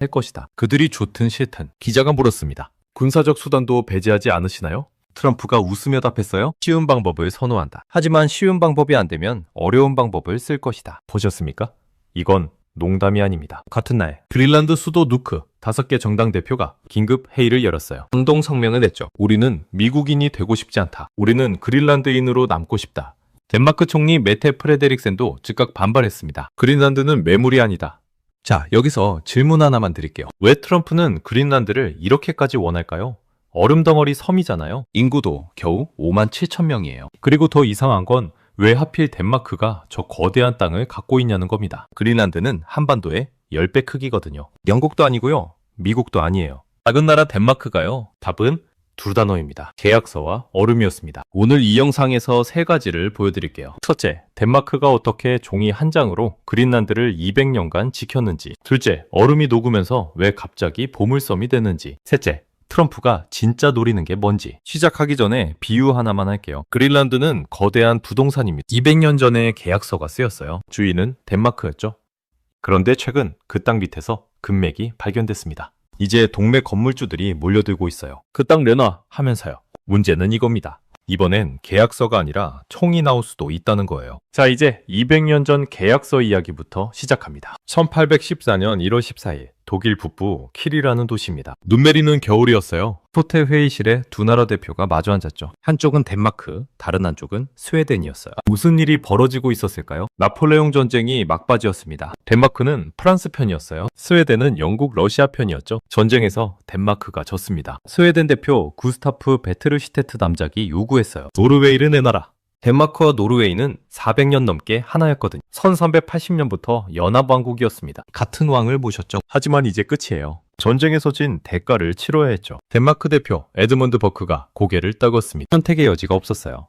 할 것이다. 그들이 좋든 싫든. 기자가 물었습니다. 군사적 수단도 배제하지 않으시나요? 트럼프가 웃으며 답했어요. 쉬운 방법을 선호한다. 하지만 쉬운 방법이 안 되면 어려운 방법을 쓸 것이다. 보셨습니까? 이건 농담이 아닙니다. 같은 날 그린란드 수도 누크 5개 정당 대표가 긴급 회의를 열었어요. 공동 성명을 냈죠. 우리는 미국인이 되고 싶지 않다. 우리는 그린란드인으로 남고 싶다. 덴마크 총리 메테 프레데릭센도 즉각 반발했습니다. 그린란드는 매물이 아니다. 자, 여기서 질문 하나만 드릴게요. 왜 트럼프는 그린란드를 이렇게까지 원할까요? 얼음덩어리 섬이잖아요. 인구도 겨우 5만 7천 명이에요. 그리고 더 이상한 건 왜 하필 덴마크가 저 거대한 땅을 갖고 있냐는 겁니다. 그린란드는 한반도의 10배 크기거든요. 영국도 아니고요. 미국도 아니에요. 작은 나라 덴마크가요. 답은 두 단어입니다. 계약서와 얼음이었습니다. 오늘 이 영상에서 3가지를 보여드릴게요. 첫째, 덴마크가 어떻게 종이 한 장으로 그린란드를 200년간 지켰는지. 둘째, 얼음이 녹으면서 왜 갑자기 보물섬이 됐는지. 셋째, 트럼프가 진짜 노리는 게 뭔지. 시작하기 전에 비유 하나만 할게요. 그린란드는 거대한 부동산입니다. 200년 전에 계약서가 쓰였어요. 주인은 덴마크였죠. 그런데 최근 그 땅 밑에서 금맥이 발견됐습니다. 이제 동맥 건물주들이 몰려들고 있어요. 그 땅 내놔 하면서요. 문제는 이겁니다. 이번엔 계약서가 아니라 총이 나올 수도 있다는 거예요. 자, 이제 200년 전 계약서 이야기부터 시작합니다. 1814년 1월 14일 독일 북부 킬이라는 도시입니다. 눈 내리는 겨울이었어요. 호텔 회의실에 두 나라 대표가 마주 앉았죠. 한쪽은 덴마크, 다른 한쪽은 스웨덴이었어요. 무슨 일이 벌어지고 있었을까요? 나폴레옹 전쟁이 막바지였습니다. 덴마크는 프랑스 편이었어요. 스웨덴은 영국, 러시아 편이었죠. 전쟁에서 덴마크가 졌습니다. 스웨덴 대표 구스타프 베트르시테트 남작이 요구했어요. 노르웨이를 내놔라. 덴마크와 노르웨이는 400년 넘게 하나였거든요. 1380년부터 연합왕국이었습니다. 같은 왕을 모셨죠. 하지만 이제 끝이에요. 전쟁에서 진 대가를 치러야 했죠. 덴마크 대표 에드먼드 버크가 고개를 떨궜습니다. 선택의 여지가 없었어요.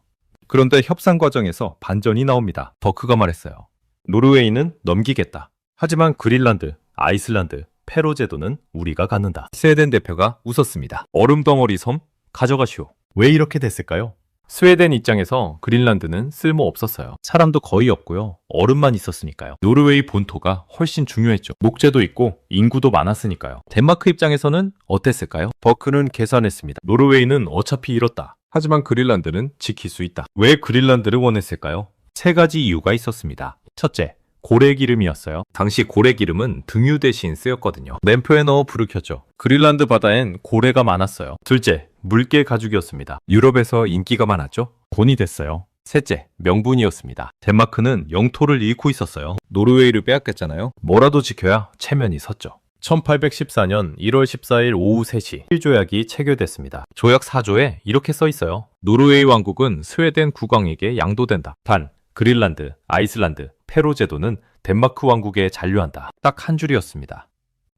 그런데 협상 과정에서 반전이 나옵니다. 버크가 말했어요. 노르웨이는 넘기겠다. 하지만 그린란드, 아이슬란드, 페로 제도는 우리가 갖는다. 스웨덴 대표가 웃었습니다. 얼음덩어리 섬 가져가시오. 왜 이렇게 됐을까요? 스웨덴 입장에서 그린란드는 쓸모 없었어요. 사람도 거의 없고요. 얼음만 있었으니까요. 노르웨이 본토가 훨씬 중요했죠. 목재도 있고 인구도 많았으니까요. 덴마크 입장에서는 어땠을까요? 버크는 계산했습니다. 노르웨이는 어차피 잃었다. 하지만 그린란드는 지킬 수 있다. 왜 그린란드를 원했을까요? 3가지 이유가 있었습니다. 첫째, 고래기름이었어요. 당시 고래기름은 등유 대신 쓰였거든요. 램프에 넣어 불을 켰죠. 그린란드 바다엔 고래가 많았어요. 둘째, 물개 가죽이었습니다. 유럽에서 인기가 많았죠. 돈이 됐어요. 셋째, 명분이었습니다. 덴마크는 영토를 잃고 있었어요. 노르웨이를 빼앗겼잖아요. 뭐라도 지켜야 체면이 섰죠. 1814년 1월 14일 오후 3시 킬조약이 체결됐습니다. 조약 4조에 이렇게 써 있어요. 노르웨이 왕국은 스웨덴 국왕에게 양도된다. 단, 그린란드, 아이슬란드, 페로 제도는 덴마크 왕국에 잔류한다. 딱 한 줄이었습니다.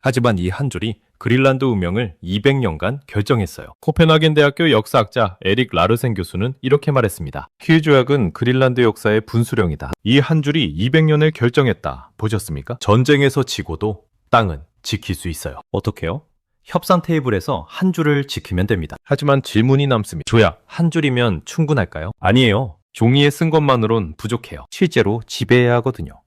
하지만 이 한 줄이 그린란드 운명을 200년간 결정했어요. 코펜하겐 대학교 역사학자 에릭 라르센 교수는 이렇게 말했습니다. 킬 조약은 그린란드 역사의 분수령이다. 이 한 줄이 200년을 결정했다. 보셨습니까? 전쟁에서 지고도 땅은 지킬 수 있어요. 어떻게요? 협상 테이블에서 한 줄을 지키면 됩니다. 하지만 질문이 남습니다. 조약 한 줄이면 충분할까요? 아니에요. 종이에 쓴 것만으론 부족해요. 실제로 지배해야 하거든요.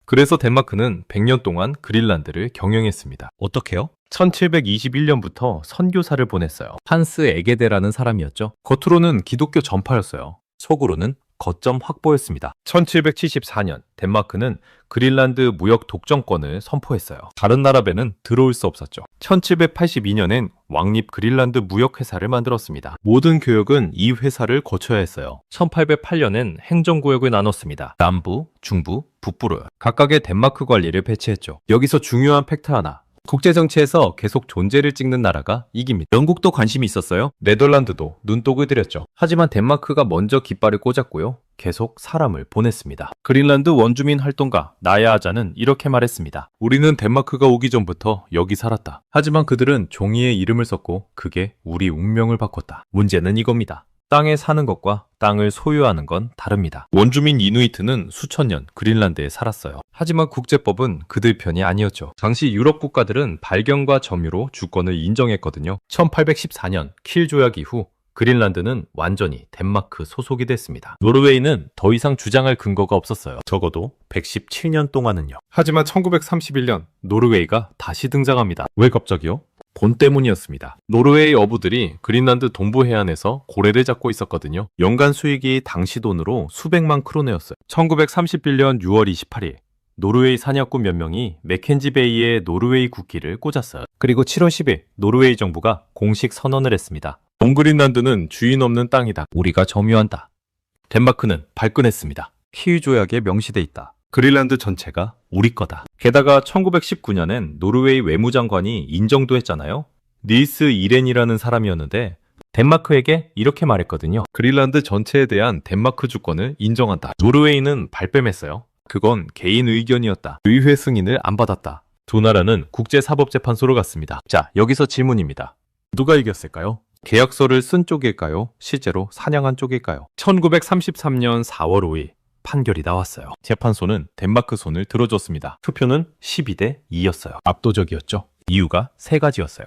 그래서 덴마크는 100년 동안 그린란드를 경영했습니다. 어떻게요? 1721년부터 선교사를 보냈어요. 한스 에게데라는 사람이었죠. 겉으로는 기독교 전파였어요. 속으로는 거점 확보였습니다. 1774년 덴마크는 그린란드 무역 독점권을 선포했어요. 다른 나라 배는 들어올 수 없었죠. 1782년엔 왕립 그린란드 무역회사를 만들었습니다. 모든 교역은 이 회사를 거쳐야 했어요. 1808년엔 행정구역을 나눴습니다. 남부, 중부, 북부로요. 각각의 덴마크 관리를 배치했죠. 여기서 중요한 팩트 하나. 국제정치에서 계속 존재를 찍는 나라가 이깁니다. 영국도 관심이 있었어요. 네덜란드도 눈독을 들였죠. 하지만 덴마크가 먼저 깃발을 꽂았고요. 계속 사람을 보냈습니다. 그린란드 원주민 활동가 나야아자는 이렇게 말했습니다. 우리는 덴마크가 오기 전부터 여기 살았다. 하지만 그들은 종이에 이름을 썼고 그게 우리 운명을 바꿨다. 문제는 이겁니다. 땅에 사는 것과 땅을 소유하는 건 다릅니다. 원주민 이누이트는 수천 년 그린란드에 살았어요. 하지만 국제법은 그들 편이 아니었죠. 당시 유럽 국가들은 발견과 점유로 주권을 인정했거든요. 1814년 킬 조약 이후 그린란드는 완전히 덴마크 소속이 됐습니다. 노르웨이는 더 이상 주장할 근거가 없었어요. 적어도 117년 동안은요. 하지만 1931년 노르웨이가 다시 등장합니다. 왜 갑자기요? 돈 때문이었습니다. 노르웨이 어부들이 그린란드 동부 해안에서 고래를 잡고 있었거든요. 연간 수익이 당시 돈으로 수백만 크로네였어요. 1931년 6월 28일 노르웨이 사냥꾼 몇 명이 맥켄지 베이에 노르웨이 국기를 꽂았어요. 그리고 7월 10일 노르웨이 정부가 공식 선언을 했습니다. 동그린란드는 주인 없는 땅이다. 우리가 점유한다. 덴마크는 발끈했습니다. 키위 조약에 명시돼 있다. 그린란드 전체가 우리 거다. 게다가 1919년엔 노르웨이 외무장관이 인정도 했잖아요. 닐스 이렌이라는 사람이었는데 덴마크에게 이렇게 말했거든요. 그린란드 전체에 대한 덴마크 주권을 인정한다. 노르웨이는 발뺌했어요. 그건 개인 의견이었다. 의회 승인을 안 받았다. 두 나라는 국제사법재판소로 갔습니다. 자, 여기서 질문입니다. 누가 이겼을까요? 계약서를 쓴 쪽일까요? 실제로 사냥한 쪽일까요? 1933년 4월 5일 판결이 나왔어요. 재판소는 덴마크 손을 들어줬습니다. 투표는 12대 2였어요. 압도적이었죠. 이유가 세 가지였어요.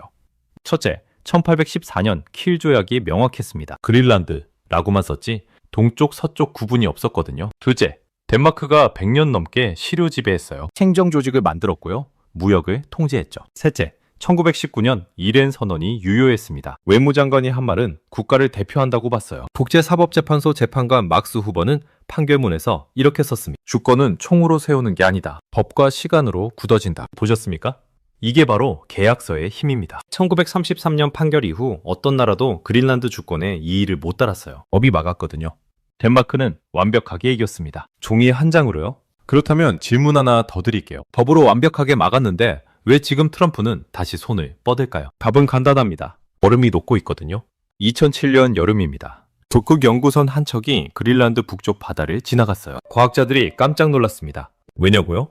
첫째, 1814년 킬 조약이 명확했습니다. 그린란드라고만 썼지 동쪽 서쪽 구분이 없었거든요. 둘째, 덴마크가 100년 넘게 시료 지배했어요. 행정 조직을 만들었고요. 무역을 통제했죠. 셋째, 1919년 이렌 선언이 유효했습니다. 외무장관이 한 말은 국가를 대표한다고 봤어요. 국제사법재판소 재판관 막스 후버는 판결문에서 이렇게 썼습니다. 주권은 총으로 세우는 게 아니다. 법과 시간으로 굳어진다. 보셨습니까? 이게 바로 계약서의 힘입니다. 1933년 판결 이후 어떤 나라도 그린란드 주권에 이의를 못 달았어요. 법이 막았거든요. 덴마크는 완벽하게 이겼습니다. 종이 한 장으로요? 그렇다면 질문 하나 더 드릴게요. 법으로 완벽하게 막았는데 왜 지금 트럼프는 다시 손을 뻗을까요? 답은 간단합니다. 얼음이 녹고 있거든요. 2007년 여름입니다. 북극 연구선 한 척이 그린란드 북쪽 바다를 지나갔어요. 과학자들이 깜짝 놀랐습니다. 왜냐고요?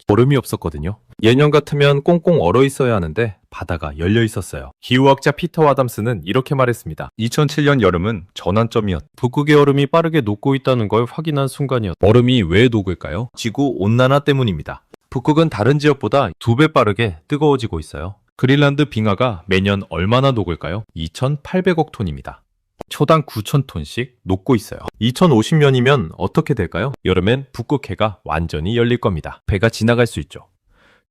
얼음이 없었거든요. 예년 같으면 꽁꽁 얼어 있어야 하는데 바다가 열려 있었어요. 기후학자 피터 아담스는 이렇게 말했습니다. 2007년 여름은 전환점이었다. 북극의 얼음이 빠르게 녹고 있다는 걸 확인한 순간이었다. 얼음이 왜 녹을까요? 지구 온난화 때문입니다. 북극은 다른 지역보다 2배 빠르게 뜨거워지고 있어요. 그린란드 빙하가 매년 얼마나 녹을까요? 2,800억 톤입니다. 초당 9,000톤씩 녹고 있어요. 2050년이면 어떻게 될까요? 여름엔 북극해가 완전히 열릴 겁니다. 배가 지나갈 수 있죠.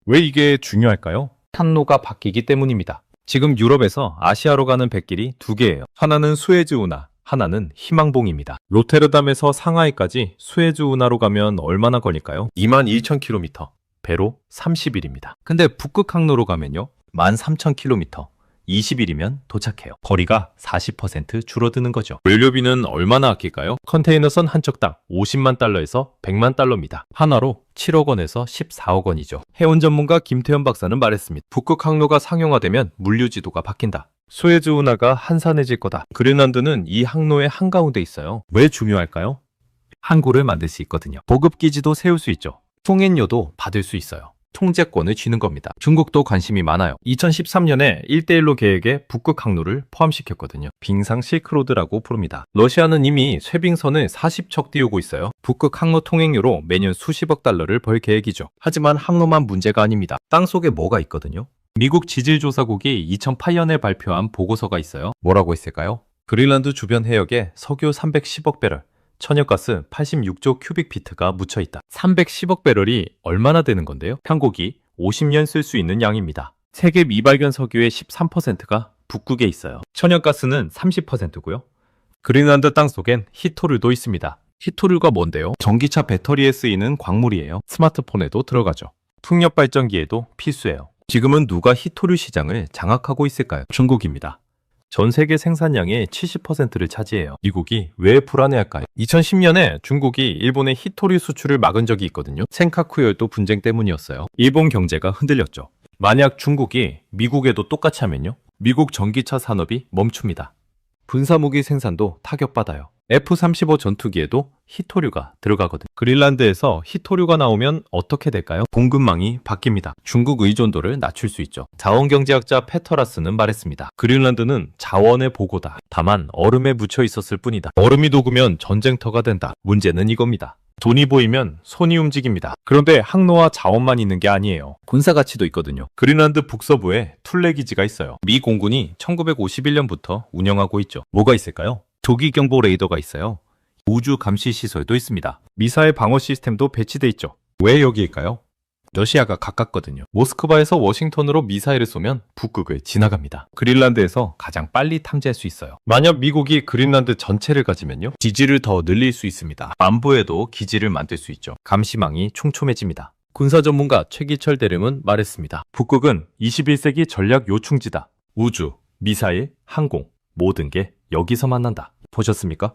왜 이게 중요할까요? 항로가 바뀌기 때문입니다. 지금 유럽에서 아시아로 가는 백길이 2개예요. 하나는 수에즈 운하, 하나는 희망봉입니다. 로테르담에서 상하이까지 수에즈 운하로 가면 얼마나 걸릴까요? 22,000km. 배로 30일입니다. 근데 북극 항로로 가면요. 13,000km. 20일이면 도착해요. 거리가 40% 줄어드는 거죠. 연료비는 얼마나 아낄까요? 컨테이너선 한 척당 50만 달러에서 100만 달러입니다. 하나로 7억 원에서 14억 원이죠. 해운 전문가 김태현 박사는 말했습니다. 북극 항로가 상용화되면 물류 지도가 바뀐다. 수에즈 운하가 한산해질 거다. 그린란드는 이 항로의 한가운데 있어요. 왜 중요할까요? 항구를 만들 수 있거든요. 보급기지도 세울 수 있죠. 통행료도 받을 수 있어요. 통제권을 쥐는 겁니다. 중국도 관심이 많아요. 2013년에 1대1로 계획에 북극 항로를 포함시켰거든요. 빙상 실크로드라고 부릅니다. 러시아는 이미 쇠빙선을 40척 띄우고 있어요. 북극 항로 통행료로 매년 수십억 달러를 벌 계획이죠. 하지만 항로만 문제가 아닙니다. 땅속에 뭐가 있거든요. 미국 지질조사국이 2008년에 발표한 보고서가 있어요. 뭐라고 했을까요? 그린란드 주변 해역에 석유 310억 배럴, 천연가스 86조 큐빅피트가 묻혀 있다. 310억 배럴이 얼마나 되는 건데요? 한국이 50년 쓸 수 있는 양입니다. 세계 미발견 석유의 13%가 북극에 있어요. 천연가스는 30%고요. 그린란드 땅속엔 히토류도 있습니다. 히토류가 뭔데요? 전기차 배터리에 쓰이는 광물이에요. 스마트폰에도 들어가죠. 풍력 발전기에도 필수예요. 지금은 누가 히토류 시장을 장악하고 있을까요? 중국입니다. 전 세계 생산량의 70%를 차지해요. 미국이 왜 불안해할까요? 2010년에 중국이 일본의 히토류 수출을 막은 적이 있거든요. 센카쿠 열도 분쟁 때문이었어요. 일본 경제가 흔들렸죠. 만약 중국이 미국에도 똑같이 하면요. 미국 전기차 산업이 멈춥니다. 군사무기 생산도 타격받아요. F-35 전투기에도 히토류가 들어가거든요. 그린란드에서 히토류가 나오면 어떻게 될까요? 공급망이 바뀝니다. 중국 의존도를 낮출 수 있죠. 자원경제학자 페터라스는 말했습니다. 그린란드는 자원의 보고다. 다만 얼음에 묻혀 있었을 뿐이다. 얼음이 녹으면 전쟁터가 된다. 문제는 이겁니다. 돈이 보이면 손이 움직입니다. 그런데 항로와 자원만 있는 게 아니에요. 군사 가치도 있거든요. 그린란드 북서부에 툴레 기지가 있어요. 미 공군이 1951년부터 운영하고 있죠. 뭐가 있을까요? 조기 경보 레이더가 있어요. 우주 감시 시설도 있습니다. 미사일 방어 시스템도 배치돼 있죠. 왜 여기일까요? 러시아가 가깝거든요. 모스크바에서 워싱턴으로 미사일을 쏘면 북극을 지나갑니다. 그린란드에서 가장 빨리 탐지할 수 있어요. 만약 미국이 그린란드 전체를 가지면요, 기지를 더 늘릴 수 있습니다. 남부에도 기지를 만들 수 있죠. 감시망이 촘촘해집니다. 군사 전문가 최기철 대령은 말했습니다. 북극은 21세기 전략 요충지다. 우주, 미사일, 항공, 모든 게 여기서 만난다. 보셨습니까?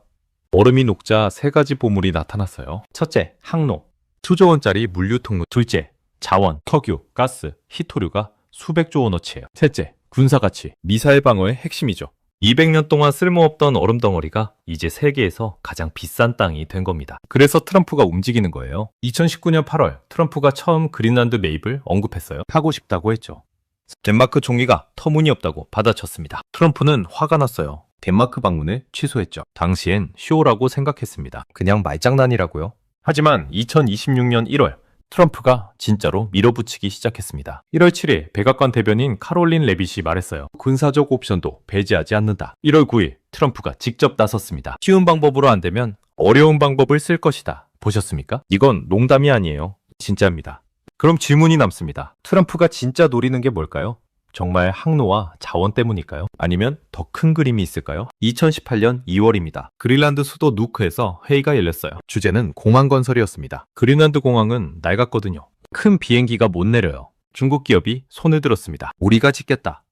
얼음이 녹자 세 가지 보물이 나타났어요. 첫째, 항로. 수조 원짜리 물류 통로. 둘째, 자원, 석유, 가스, 히토류가 수백조 원어치예요. 셋째, 군사 가치. 미사일 방어의 핵심이죠. 200년 동안 쓸모없던 얼음 덩어리가 이제 세계에서 가장 비싼 땅이 된 겁니다. 그래서 트럼프가 움직이는 거예요. 2019년 8월 트럼프가 처음 그린란드 매입을 언급했어요. 하고 싶다고 했죠. 덴마크 총리가 터무니없다고 받아쳤습니다. 트럼프는 화가 났어요. 덴마크 방문을 취소했죠. 당시엔 쇼라고 생각했습니다. 그냥 말장난이라고요. 하지만 2026년 1월 트럼프가 진짜로 밀어붙이기 시작했습니다. 1월 7일 백악관 대변인 카롤린 레빗이 말했어요. 군사적 옵션도 배제하지 않는다. 1월 9일 트럼프가 직접 나섰습니다. 쉬운 방법으로 안 되면 어려운 방법을 쓸 것이다. 보셨습니까? 이건 농담이 아니에요. 진짜입니다. 그럼 질문이 남습니다. 트럼프가 진짜 노리는 게 뭘까요? 정말 항로와 자원 때문일까요? 아니면 더 큰 그림이 있을까요? 2018년 2월입니다. 그린란드 수도 누크에서 회의가 열렸어요. 주제는 공항 건설이었습니다. 그린란드 공항은 낡았거든요. 큰 비행기가 못 내려요. 중국 기업이 손을 들었습니다. 우리가 짓겠다.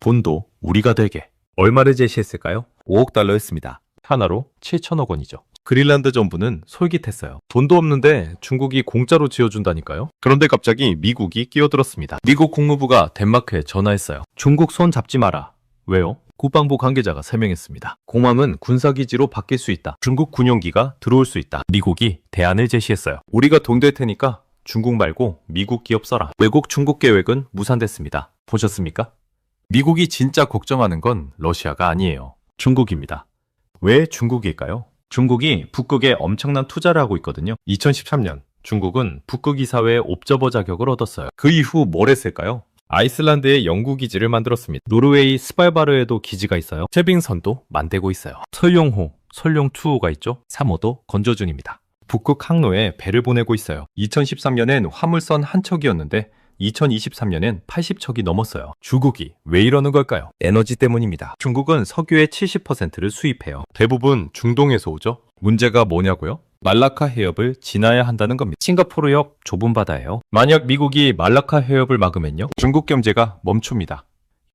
본도 우리가 되게. 얼마를 제시했을까요? 5억 달러였습니다. 하나로 7천억 원이죠. 그린란드 정부는 솔깃했어요. 돈도 없는데 중국이 공짜로 지어준다니까요. 그런데 갑자기 미국이 끼어들었습니다. 미국 국무부가 덴마크에 전화했어요. 중국 손 잡지 마라. 왜요? 국방부 관계자가 설명했습니다. 공항은 군사기지로 바뀔 수 있다. 중국 군용기가 들어올 수 있다. 미국이 대안을 제시했어요. 우리가 돈 될 테니까 중국 말고 미국 기업 써라. 왜곡 중국 계획은 무산됐습니다. 보셨습니까? 미국이 진짜 걱정하는 건 러시아가 아니에요. 중국입니다. 왜 중국일까요? 중국이 북극에 엄청난 투자를 하고 있거든요. 2013년 중국은 북극 이사회의 옵저버 자격을 얻었어요. 그 이후 뭘 했을까요? 아이슬란드에 연구 기지를 만들었습니다. 노르웨이 스발바르에도 기지가 있어요. 채빙선도 만들고 있어요. 설룡호, 설룡2호가 있죠. 3호도 건조 중입니다. 북극 항로에 배를 보내고 있어요. 2013년엔 화물선 한 척이었는데 2023년엔 80척이 넘었어요. 중국이 왜 이러는 걸까요? 에너지 때문입니다. 중국은 석유의 70%를 수입해요. 대부분 중동에서 오죠. 문제가 뭐냐고요? 말라카 해협을 지나야 한다는 겁니다. 싱가포르역 좁은 바다예요. 만약 미국이 말라카 해협을 막으면요, 중국 경제가 멈춥니다.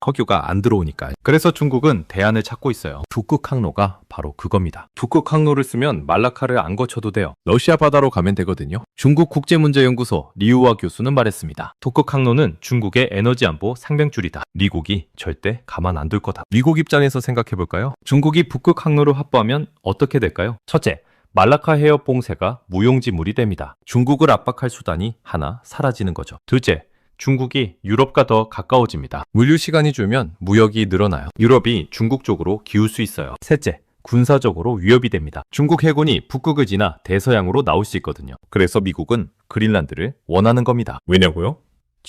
석유가 안 들어오니까. 그래서 중국은 대안을 찾고 있어요. 북극 항로가 바로 그겁니다. 북극 항로를 쓰면 말라카를 안 거쳐도 돼요. 러시아 바다로 가면 되거든요. 중국 국제문제연구소 리우아 교수는 말했습니다. 북극 항로는 중국의 에너지 안보 상명줄이다. 미국이 절대 가만 안 둘 거다. 미국 입장에서 생각해볼까요? 중국이 북극 항로를 확보하면 어떻게 될까요? 첫째, 말라카 해협 봉쇄가 무용지물이 됩니다. 중국을 압박할 수단이 하나 사라지는 거죠. 둘째, 중국이 유럽과 더 가까워집니다. 물류 시간이 줄면 무역이 늘어나요. 유럽이 중국 쪽으로 기울 수 있어요. 셋째, 군사적으로 위협이 됩니다. 중국 해군이 북극을 지나 대서양으로 나올 수 있거든요. 그래서 미국은 그린란드를 원하는 겁니다. 왜냐고요?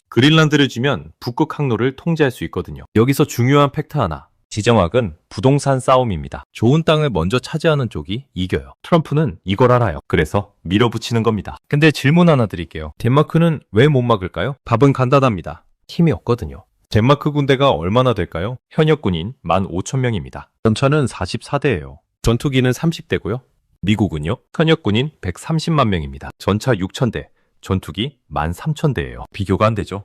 그린란드를 주면 북극 항로를 통제할 수 있거든요. 여기서 중요한 팩트 하나. 지정학은 부동산 싸움입니다. 좋은 땅을 먼저 차지하는 쪽이 이겨요. 트럼프는 이걸 알아요. 그래서 밀어붙이는 겁니다. 근데 질문 하나 드릴게요. 덴마크는 왜 못 막을까요? 답은 간단합니다. 힘이 없거든요. 덴마크 군대가 얼마나 될까요? 현역 군인 15,000명입니다. 전차는 44대예요. 전투기는 30대고요. 미국은요? 현역 군인 130만 명입니다. 전차 6,000대, 전투기 13,000대예요. 비교가 안 되죠.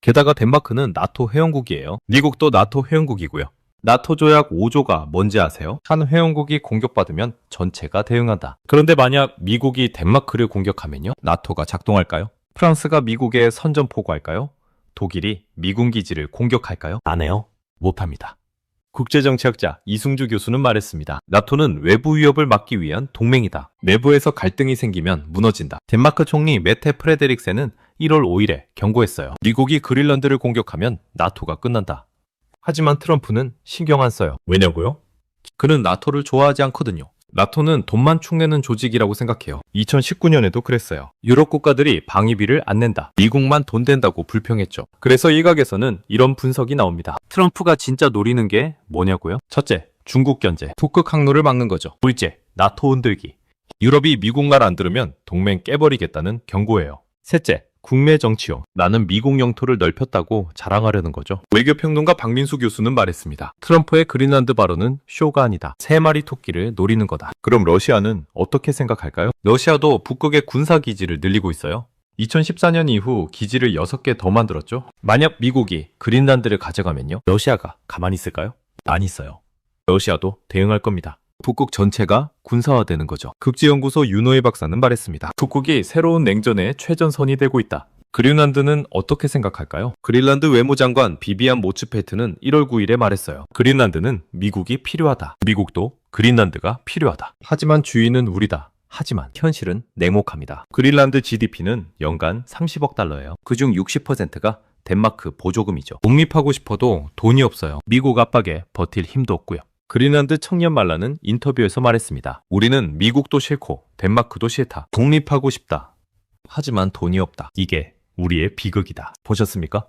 게다가 덴마크는 나토 회원국이에요. 미국도 나토 회원국이고요. 나토 조약 5조가 뭔지 아세요? 한 회원국이 공격받으면 전체가 대응한다. 그런데 만약 미국이 덴마크를 공격하면요? 나토가 작동할까요? 프랑스가 미국에 선전포고할까요? 독일이 미군 기지를 공격할까요? 안 해요. 못합니다. 국제정치학자 이승주 교수는 말했습니다. 나토는 외부 위협을 막기 위한 동맹이다. 내부에서 갈등이 생기면 무너진다. 덴마크 총리 메테 프레데릭센은 1월 5일에 경고했어요. 미국이 그린란드를 공격하면 나토가 끝난다. 하지만 트럼프는 신경 안 써요. 왜냐고요? 그는 나토를 좋아하지 않거든요. 나토는 돈만 축내는 조직이라고 생각해요. 2019년에도 그랬어요. 유럽 국가들이 방위비를 안 낸다. 미국만 돈 된다고 불평했죠. 그래서 일각에서는 이런 분석이 나옵니다. 트럼프가 진짜 노리는 게 뭐냐고요? 첫째, 중국 견제, 북극 항로를 막는 거죠. 둘째, 나토 흔들기. 유럽이 미국 말 안 들으면 동맹 깨버리겠다는 경고예요. 셋째, 국내 정치용. 나는 미국 영토를 넓혔다고 자랑하려는 거죠. 외교평론가 박민수 교수는 말했습니다. 트럼프의 그린란드 발언은 쇼가 아니다. 세 마리 토끼를 노리는 거다. 그럼 러시아는 어떻게 생각할까요? 러시아도 북극의 군사기지를 늘리고 있어요. 2014년 이후 기지를 6개 더 만들었죠. 만약 미국이 그린란드를 가져가면요. 러시아가 가만히 있을까요? 안 있어요. 러시아도 대응할 겁니다. 북극 전체가 군사화되는 거죠. 국제연구소 윤호혜 박사는 말했습니다. 북극이 새로운 냉전의 최전선이 되고 있다. 그린란드는 어떻게 생각할까요? 그린란드 외무장관 비비안 모츠페트는 1월 9일에 말했어요. 그린란드는 미국이 필요하다. 미국도 그린란드가 필요하다. 하지만 주인은 우리다. 하지만 현실은 냉혹합니다. 그린란드 GDP는 연간 30억 달러예요. 그중 60%가 덴마크 보조금이죠. 독립하고 싶어도 돈이 없어요. 미국 압박에 버틸 힘도 없고요. 그린란드 청년 말라는 인터뷰에서 말했습니다. 우리는 미국도 싫고 덴마크도 싫다. 독립하고 싶다. 하지만 돈이 없다. 이게 우리의 비극이다. 보셨습니까?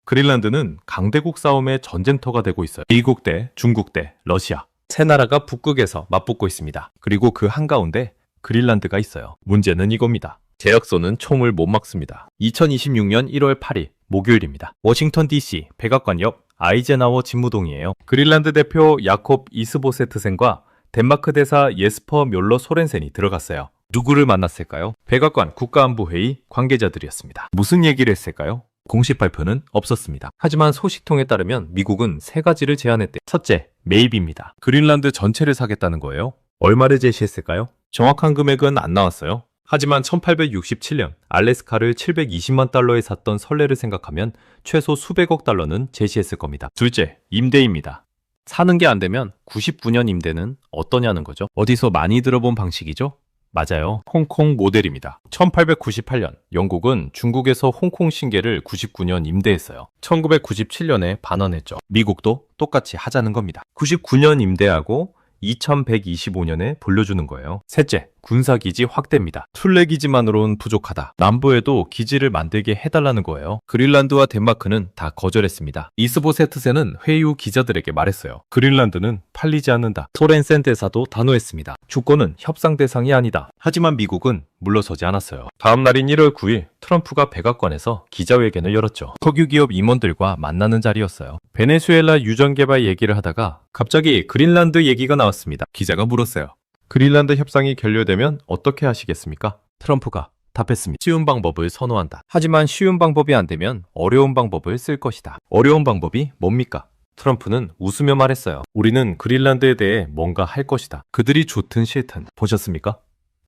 그린란드는 강대국 싸움의 전쟁터가 되고 있어요. 미국 대 중국 대 러시아. 세 나라가 북극에서 맞붙고 있습니다. 그리고 그 한가운데 그린란드가 있어요. 문제는 이겁니다. 계약서는 총을 못 막습니다. 2026년 1월 8일 목요일입니다. 워싱턴 DC 백악관 옆 아이젠하워 집무동이에요. 그린란드 대표 야콥 이스보세트센과 덴마크 대사 예스퍼 묠러 소렌센이 들어갔어요. 누구를 만났을까요? 백악관 국가안보회의 관계자들이었습니다. 무슨 얘기를 했을까요? 공식 발표는 없었습니다. 하지만 소식통에 따르면 미국은 세 가지를 제안했대요. 첫째, 매입입니다. 그린란드 전체를 사겠다는 거예요. 얼마를 제시했을까요? 정확한 금액은 안 나왔어요. 하지만 1867년 알래스카를 720만 달러에 샀던 선례를 생각하면 최소 수백억 달러는 제시했을 겁니다. 둘째, 임대입니다. 사는 게 안 되면 99년 임대는 어떠냐는 거죠. 어디서 많이 들어본 방식이죠? 맞아요. 홍콩 모델입니다. 1898년 영국은 중국에서 홍콩 신계를 99년 임대했어요. 1997년에 반환했죠. 미국도 똑같이 하자는 겁니다. 99년 임대하고 2125년에 돌려주는 거예요. 셋째, 군사기지 확대입니다. 툴레기지만으로는 부족하다. 남부에도 기지를 만들게 해달라는 거예요. 그린란드와 덴마크는 다 거절했습니다. 이스보세트센은 회의 후 기자들에게 말했어요. 그린란드는 팔리지 않는다. 소렌센 대사도 단호했습니다. 주권은 협상 대상이 아니다. 하지만 미국은 물러서지 않았어요. 다음 날인 1월 9일 트럼프가 백악관에서 기자회견을 열었죠. 석유기업 임원들과 만나는 자리였어요. 베네수엘라 유전개발 얘기를 하다가 갑자기 그린란드 얘기가 나왔습니다. 기자가 물었어요. 그린란드 협상이 결렬되면 어떻게 하시겠습니까? 트럼프가 답했습니다. 쉬운 방법을 선호한다. 하지만 쉬운 방법이 안 되면 어려운 방법을 쓸 것이다. 어려운 방법이 뭡니까? 트럼프는 웃으며 말했어요. 우리는 그린란드에 대해 뭔가 할 것이다. 그들이 좋든 싫든. 보셨습니까?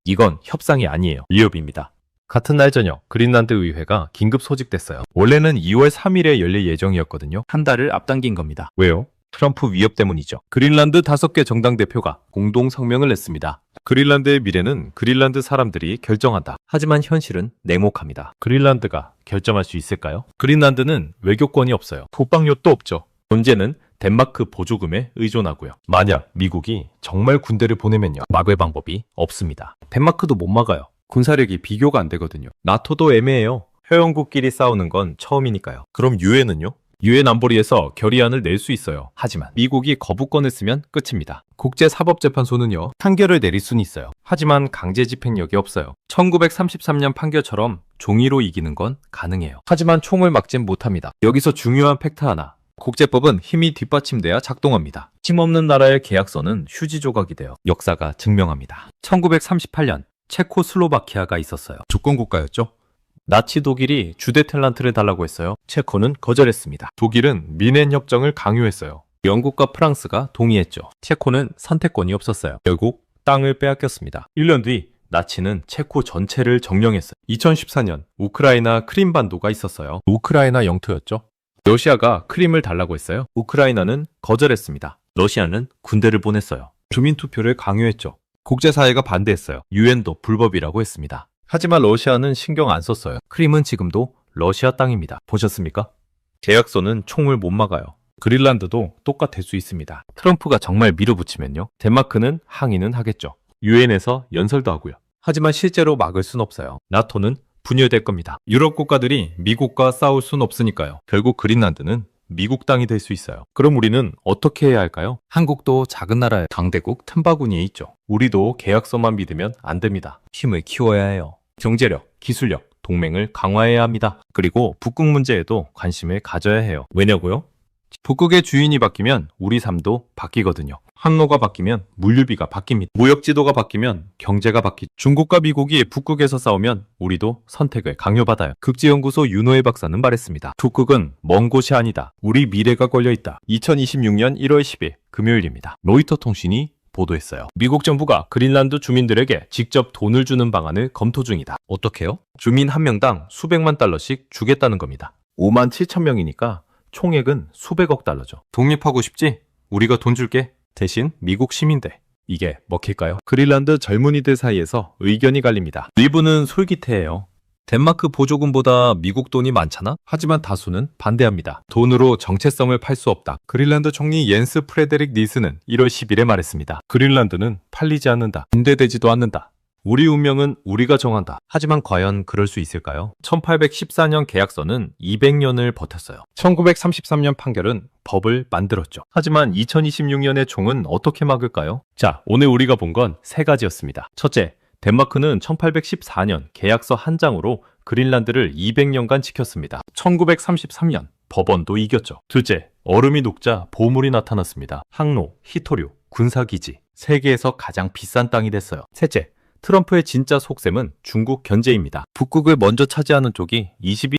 이건 협상이 아니에요. 위협입니다. 같은 날 저녁 그린란드 의회가 긴급 소집됐어요. 원래는 2월 3일에 열릴 예정이었거든요. 한 달을 앞당긴 겁니다. 왜요? 트럼프 위협 때문이죠. 그린란드 5개 정당 대표가 공동 성명을 냈습니다. 그린란드의 미래는 그린란드 사람들이 결정한다. 하지만 현실은 냉혹합니다. 그린란드가 결정할 수 있을까요? 그린란드는 외교권이 없어요. 국방력도 없죠. 문제는 덴마크 보조금에 의존하고요. 만약 미국이 정말 군대를 보내면요. 막을 방법이 없습니다. 덴마크도 못 막아요. 군사력이 비교가 안 되거든요. 나토도 애매해요. 회원국끼리 싸우는 건 처음이니까요. 그럼 유엔은요? 유엔 안보리에서 결의안을 낼 수 있어요. 하지만 미국이 거부권을 쓰면 끝입니다. 국제사법재판소는요. 판결을 내릴 수는 있어요. 하지만 강제 집행력이 없어요. 1933년 판결처럼 종이로 이기는 건 가능해요. 하지만 총을 막진 못합니다. 여기서 중요한 팩트 하나. 국제법은 힘이 뒷받침돼야 작동합니다. 힘없는 나라의 계약서는 휴지 조각이 돼요. 역사가 증명합니다. 1938년 체코슬로바키아가 있었어요. 주권국가였죠. 나치 독일이 주데텔란트를 달라고 했어요. 체코는 거절했습니다. 독일은 미넨 협정을 강요했어요. 영국과 프랑스가 동의했죠. 체코는 선택권이 없었어요. 결국 땅을 빼앗겼습니다. 1년 뒤 나치는 체코 전체를 점령했어요. 2014년 우크라이나 크림반도가 있었어요. 우크라이나 영토였죠. 러시아가 크림을 달라고 했어요. 우크라이나는 거절했습니다. 러시아는 군대를 보냈어요. 주민투표를 강요했죠. 국제사회가 반대했어요. 유엔도 불법이라고 했습니다. 하지만 러시아는 신경 안 썼어요. 크림은 지금도 러시아 땅입니다. 보셨습니까? 계약서는 총을 못 막아요. 그린란드도 똑같을 수 있습니다. 트럼프가 정말 밀어붙이면요. 덴마크는 항의는 하겠죠. 유엔에서 연설도 하고요. 하지만 실제로 막을 순 없어요. 나토는 분열될 겁니다. 유럽 국가들이 미국과 싸울 순 없으니까요. 결국 그린란드는 미국 땅이 될 수 있어요. 그럼 우리는 어떻게 해야 할까요? 한국도 작은 나라의 강대국 틈바구니에 있죠. 우리도 계약서만 믿으면 안 됩니다. 힘을 키워야 해요. 경제력, 기술력, 동맹을 강화해야 합니다. 그리고 북극 문제에도 관심을 가져야 해요. 왜냐고요? 북극의 주인이 바뀌면 우리 삶도 바뀌거든요. 항로가 바뀌면 물류비가 바뀝니다. 무역지도가 바뀌면 경제가 바뀌죠. 중국과 미국이 북극에서 싸우면 우리도 선택을 강요받아요. 극지연구소 윤호혜 박사는 말했습니다. 북극은 먼 곳이 아니다. 우리 미래가 걸려있다. 2026년 1월 10일 금요일입니다. 로이터 통신이 보도했어요. 미국 정부가 그린란드 주민들에게 직접 돈을 주는 방안을 검토 중이다. 어떻게요? 주민 한 명당 수백만 달러씩 주겠다는 겁니다. 5만 7천 명이니까 총액은 수백억 달러죠. 독립하고 싶지? 우리가 돈 줄게. 대신 미국 시민들. 이게 먹힐까요? 그린란드 젊은이들 사이에서 의견이 갈립니다. 일부는 솔깃해해요. 덴마크 보조금보다 미국 돈이 많잖아? 하지만 다수는 반대합니다. 돈으로 정체성을 팔 수 없다. 그린란드 총리 옌스 프레데릭 니스는 1월 10일에 말했습니다. 그린란드는 팔리지 않는다. 분대되지도 않는다. 우리 운명은 우리가 정한다. 하지만 과연 그럴 수 있을까요? 1814년 계약서는 200년을 버텼어요. 1933년 판결은 법을 만들었죠. 하지만 2026년의 총은 어떻게 막을까요? 자, 오늘 우리가 본 건 세 가지였습니다. 첫째, 덴마크는 1814년 계약서 한 장으로 그린란드를 200년간 지켰습니다. 1933년 법원도 이겼죠. 둘째, 얼음이 녹자 보물이 나타났습니다. 항로, 히토류, 군사기지, 세계에서 가장 비싼 땅이 됐어요. 셋째, 트럼프의 진짜 속셈은 중국 견제입니다. 북극을 먼저 차지하는 쪽이